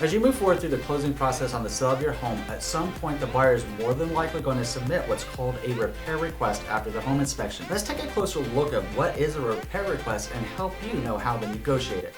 As you move forward through the closing process on the sale of your home, at some point the buyer is more than likely going to submit what's called a repair request after the home inspection. Let's take a closer look at what is a repair request and help you know how to negotiate it.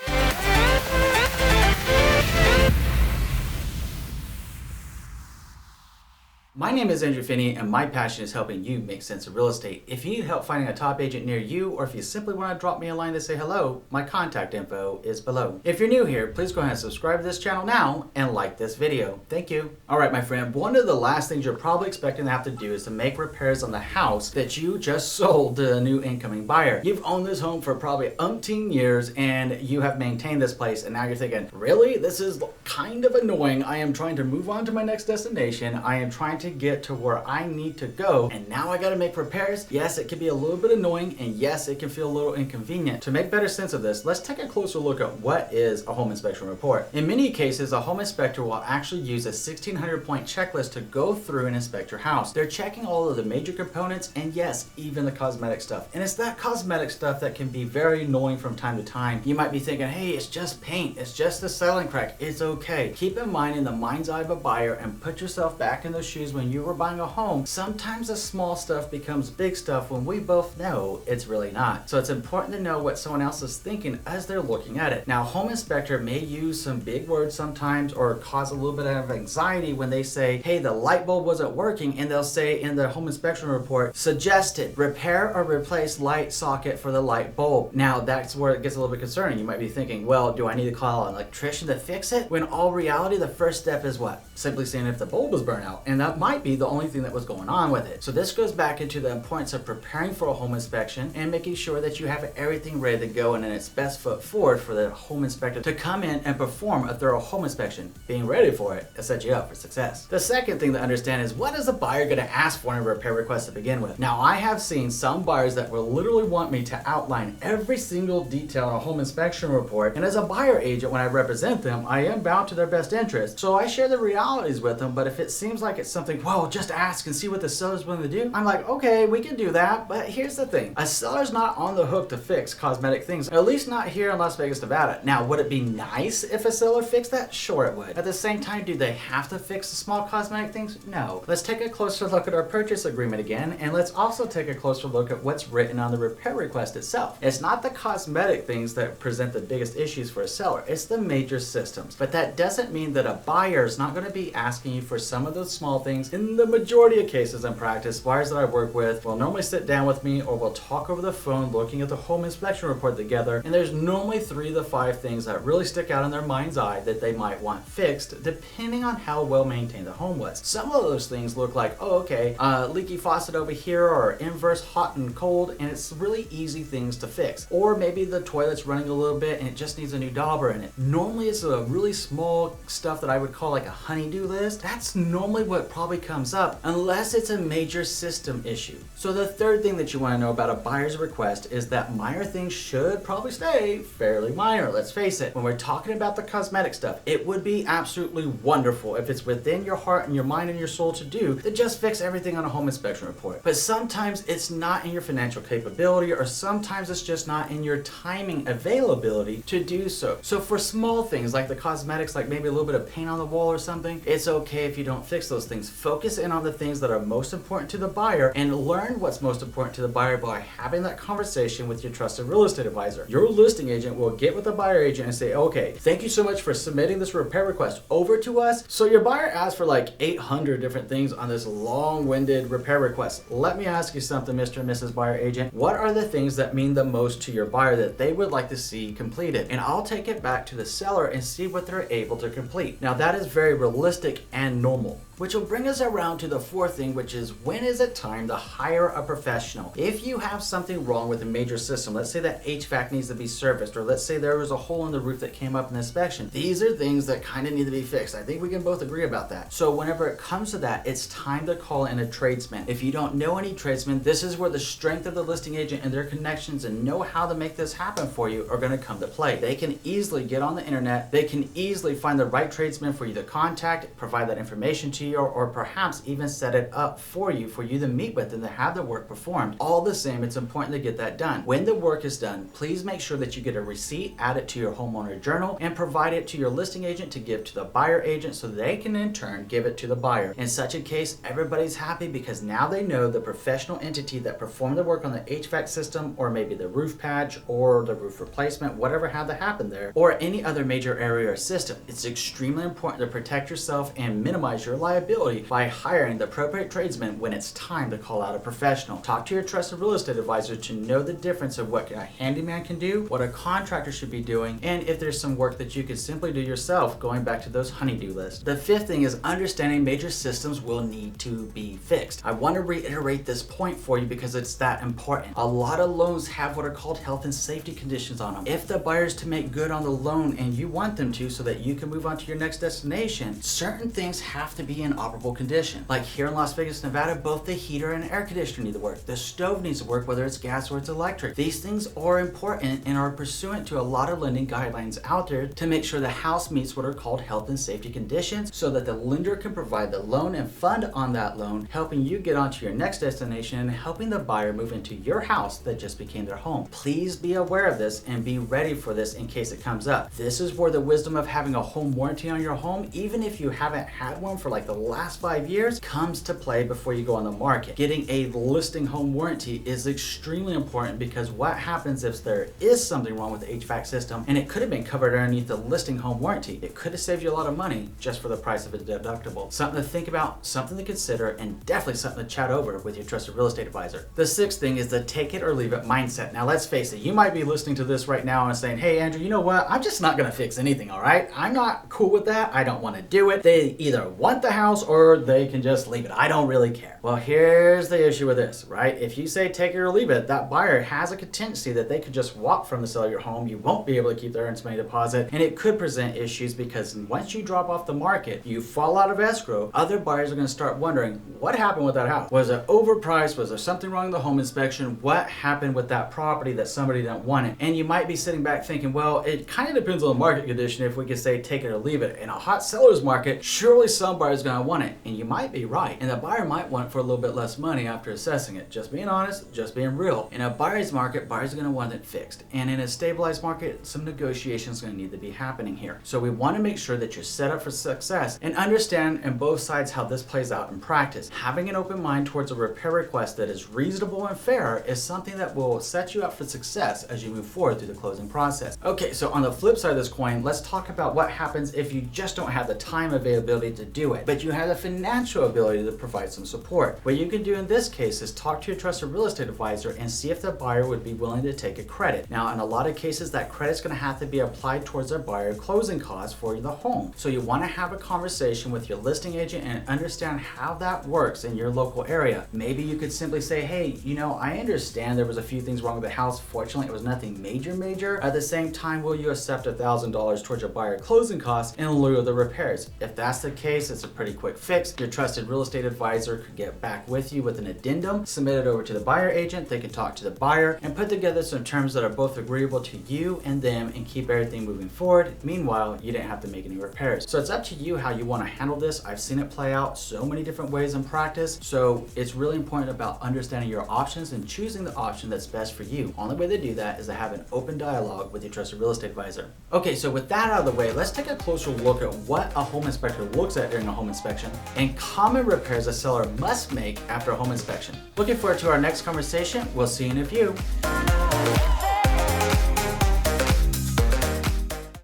My name is Andrew Finney, and my passion is helping you make sense of real estate. If you need help finding a top agent near you, or if you simply want to drop me a line to say hello, my contact info is below. If you're new here, please go ahead and subscribe to this channel now and like this video. Thank you. All right, my friend, one of the last things you're probably expecting to have to do is to make repairs on the house that you just sold to a new incoming buyer. You've owned this home for probably umpteen years, and you have maintained this place, and now you're thinking, really? This is kind of annoying. I am trying to move on to my next destination. I am trying to get to where I need to go, and now I got to make repairs. Yes, it can be a little bit annoying, and yes, it can feel a little inconvenient. To make better sense of this, let's take a closer look at what is a home inspection report. In many cases, a home inspector will actually use a 1,600-point checklist to go through and inspect your house. They're checking all of the major components, and yes, even the cosmetic stuff. And it's that cosmetic stuff that can be very annoying from time to time. You might be thinking, hey, it's just paint, it's just a ceiling crack, it's okay. Keep in mind, in the mind's eye of a buyer, and put yourself back in those shoes when you were buying a home, sometimes the small stuff becomes big stuff when we both know it's really not. So it's important to know what someone else is thinking as they're looking at it. Now, home inspector may use some big words sometimes, or cause a little bit of anxiety when they say, hey, the light bulb wasn't working, and they'll say in the home inspection report, suggested repair or replace light socket for the light bulb. Now, that's where it gets a little bit concerning. You might be thinking, well, do I need to call an electrician to fix it? When all reality, the first step is what? Simply seeing if the bulb was burnt out, and that might be the only thing that was going on with it. So this goes back into the importance of preparing for a home inspection and making sure that you have everything ready to go and in its best foot forward for the home inspector to come in and perform a thorough home inspection. Being ready for it will set you up for success. The second thing to understand is, what is the buyer going to ask for in a repair request to begin with? Now, I have seen some buyers that will literally want me to outline every single detail in a home inspection report, and as a buyer agent, when I represent them, I am bound to their best interest. So I share the realities with them, but if it seems like it's something, well, just ask and see what the seller's willing to do, I'm like, okay, we can do that, but here's the thing. A seller's not on the hook to fix cosmetic things, at least not here in Las Vegas, Nevada. Now, would it be nice if a seller fixed that? Sure it would. At the same time, do they have to fix the small cosmetic things? No. Let's take a closer look at our purchase agreement again, and let's also take a closer look at what's written on the repair request itself. It's not the cosmetic things that present the biggest issues for a seller, it's the major systems. But that doesn't mean that a buyer is not going to be asking you for some of those small things. In the majority of cases in practice, buyers that I work with will normally sit down with me, or we'll talk over the phone looking at the home inspection report together, and there's normally 3 to 5 things that really stick out in their mind's eye that they might want fixed depending on how well maintained the home was. Some of those things look like, oh, okay, leaky faucet over here, or inverse hot and cold, and it's really easy things to fix. Or maybe the toilet's running a little bit and it just needs a new dauber in it. Normally it's a really small stuff that I would call like a honey-do list. That's normally what probably comes up unless it's a major system issue. So the third thing that you want to know about a buyer's request is that minor things should probably stay fairly minor. Let's face it, when we're talking about the cosmetic stuff, it would be absolutely wonderful if it's within your heart and your mind and your soul to do to just fix everything on a home inspection report. But sometimes it's not in your financial capability, or sometimes it's just not in your timing availability to do so. So for small things like the cosmetics, like maybe a little bit of paint on the wall or something, it's okay if you don't fix those things. Focus in on the things that are most important to the buyer and learn what's most important to the buyer by having that conversation with your trusted real estate advisor. Your listing agent will get with the buyer agent and say, okay, thank you so much for submitting this repair request over to us. So your buyer asked for like 800 different things on this long-winded repair request. Let me ask you something, Mr. and Mrs. Buyer Agent. What are the things that mean the most to your buyer that they would like to see completed? And I'll take it back to the seller and see what they're able to complete. Now, that is very realistic and normal. Which will bring us around to the fourth thing, which is, when is it time to hire a professional? If you have something wrong with a major system, let's say that HVAC needs to be serviced, or let's say there was a hole in the roof that came up in the inspection. These are things that kind of need to be fixed. I think we can both agree about that. So whenever it comes to that, it's time to call in a tradesman. If you don't know any tradesmen, this is where the strength of the listing agent and their connections and know how to make this happen for you are going to come to play. They can easily get on the internet. They can easily find the right tradesman for you to contact, provide that information to you, or perhaps even set it up for you to meet with and to have the work performed. All the same, it's important to get that done. When the work is done, please make sure that you get a receipt, add it to your homeowner journal, and provide it to your listing agent to give to the buyer agent so they can in turn give it to the buyer. In such a case, everybody's happy because now they know the professional entity that performed the work on the HVAC system, or maybe the roof patch or the roof replacement, whatever had to happen there, or any other major area or system. It's extremely important to protect yourself and minimize your liability by hiring the appropriate tradesman when it's time to call out a professional. Talk to your trusted real estate advisor to know the difference of what a handyman can do, what a contractor should be doing, and if there's some work that you could simply do yourself, going back to those honeydew lists. The fifth thing is understanding major systems will need to be fixed. I want to reiterate this point for you because it's that important. A lot of loans have what are called health and safety conditions on them. If the buyer's to make good on the loan and you want them to so that you can move on to your next destination, certain things have to be in operable condition. Like here in Las Vegas, Nevada, both the heater and air conditioner need to work. The stove needs to work, whether it's gas or it's electric. These things are important and are pursuant to a lot of lending guidelines out there to make sure the house meets what are called health and safety conditions so that the lender can provide the loan and fund on that loan, helping you get onto your next destination and helping the buyer move into your house that just became their home. Please be aware of this and be ready for this in case it comes up. This is where the wisdom of having a home warranty on your home, even if you haven't had one for like the last 5 years, comes to play before you go on the market. Getting a listing home warranty is extremely important because what happens if there is something wrong with the HVAC system and it could have been covered underneath the listing home warranty? It could have saved you a lot of money just for the price of a deductible. Something to think about, something to consider, and definitely something to chat over with your trusted real estate advisor. The sixth thing is the take it or leave it mindset. Now let's face it, you might be listening to this right now and saying, hey Andrew, you know what? I'm just not gonna fix anything, all right? I'm not cool with that. I don't wanna do it. They either want the house or they can just leave it. I don't really care. Well, here's the issue with this, right? If you say take it or leave it, that buyer has a contingency that they could just walk from the sale of your home. You won't be able to keep their earnest money deposit, and it could present issues because once you drop off the market, you fall out of escrow, other buyers are gonna start wondering, what happened with that house? Was it overpriced? Was there something wrong with the home inspection? What happened with that property that somebody didn't want it? And you might be sitting back thinking, well, it kind of depends on the market condition if we could say take it or leave it. In a hot seller's market, surely some buyer's gonna want it, and you might be right. And the buyer might want it for a little bit less money after assessing it. Just being honest, just being real. In a buyer's market, buyers are gonna want it fixed. And in a stabilized market, some negotiation is gonna need to be happening here. So we wanna make sure that you're set up for success and understand on both sides how this plays out in practice. Having an open mind towards a repair request that is reasonable and fair is something that will set you up for success as you move forward through the closing process. Okay, so on the flip side of this coin, let's talk about what happens if you just don't have the time availability to do it, but you have the financial ability to provide some support. What you can do in this case is talk to your trusted real estate advisor and see if the buyer would be willing to take a credit. Now, in a lot of cases, that credit's gonna have to be applied towards a buyer closing costs for the home. So you wanna have a conversation with your listing agent and understand how that works in your local area. Maybe you could simply say, hey, you know, I understand there was a few things wrong with the house. Fortunately, it was nothing major. At the same time, will you accept $1,000 towards your buyer closing costs in lieu of the repairs? If that's the case, it's a pretty quick fix. Your trusted real estate advisor could get back with you with an addendum, submit it over to the buyer agent. They can talk to the buyer and put together some terms that are both agreeable to you and them and keep everything moving forward. Meanwhile, you didn't have to make any repairs. So it's up to you how you want to handle this. I've seen it play out so many different ways in practice. So it's really important about understanding your options and choosing the option that's best for you. Only way to do that is to have an open dialogue with your trusted real estate advisor. Okay, so with that out of the way, let's take a closer look at what a home inspector looks at during a home inspection and common repairs a seller must make after a home inspection. Looking forward to our next conversation. We'll see you in a few.